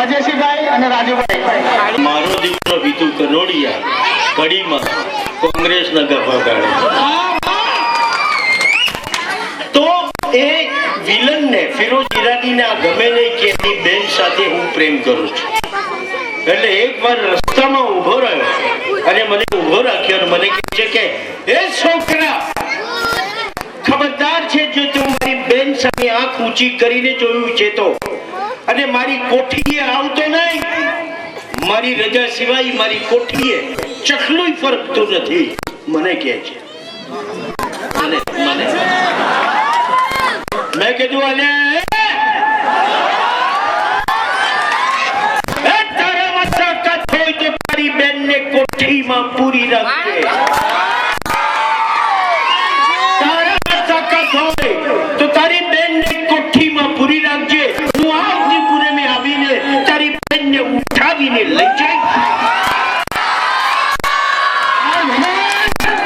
અજયસિંહભાઈ અને રાજુભાઈ. મારો દીકરો વિતુ કનોડિયા કડીમાં કોંગ્રેસના ગભા કાઢે તો એ વિલનને ફિરોજ ઈરાનીને આ ગમે નહીં કે એની બેન સાથે હું પ્રેમ કરું છું. એટલે એકવાર રસ્તામાં ઉભો રહ્યો અને મને ઉભો રાખ્યો અને મને કહે છે કે એ છોકરા, ખબરદાર છે જો તું મારી બેન સામે આંખ ઊંચી કરીને જોયું છે તો, અને મારી કોઠીએ આવતો નહીં. મારી રજા સિવાય મારી કોઠીએ ચકલું ફરકતું નથી. મને કહે છે મેં કીધું અને તારામાં તાકાત હોય તો તારી બેનને કોઠીમાં પૂરી રાખજે. તારામાં તાકાત હોય તો તારી બેનને કોઠીમાં પૂરી રાખજે. હું આવતી પૂનમે આવીને તારી બેનને ઉઠાવીને લઈ જાય.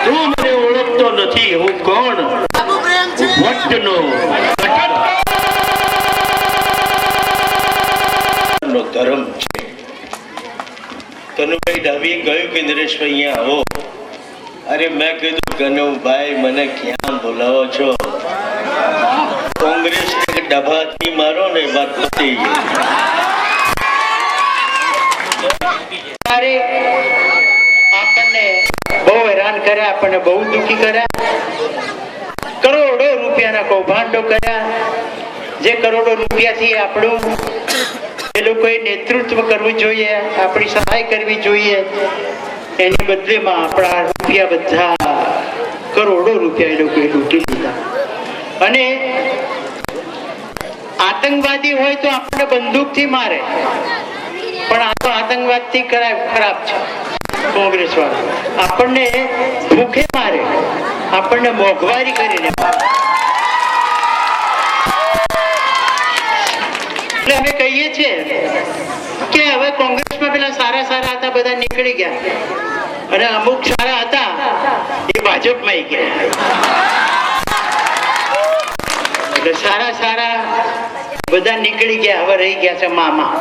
તું મને ઓળખતો નથી, હું કોણ? વટનો ધર્મ છે. કનુભાઈ ડાબી ગયું કે નરેશભાઈ અહીંયા આવો. અરે મેં કીધું કનુભાઈ મને ક્યાં બોલાવો છો? કોંગ્રેસ ડભાથી મારો ને વાત પતી ગઈ. આપણને બહુ હેરાન કર્યા, આપણને બહુ દુઃખી કર્યા, કરોડો રૂપિયાના કૌભાંડો કર્યા. જે કરોડો રૂપિયાથી આપણું એ લોકોએ નેતૃત્વ કરવું જોઈએ, આપણી સહાય કરવી જોઈએ. એની બદલેમાં આપણા રૂપિયા બધા કરોડો રૂપિયા એ લોકોએ લૂંટી લીધા. અને આતંકવાદી હોય તો આપણને બંદૂકથી મારે, પણ આ તો આતંકવાદથી ખરાબ છે કોંગ્રેસ વાળા. આપણને ભૂખે મારે, આપણને મોંઘવારી કરીને મારે. એટલે અમે કહીએ છીએ કે હવે કોંગ્રેસમાં પેલા સારા સારા હતા બધા નીકળી ગયા, અને અમુક સારા હતા એ ભાજપમાં ગયા. એટલે સારા સારા બધા નીકળી ગયા, હવે રહી ગયા છે મામા.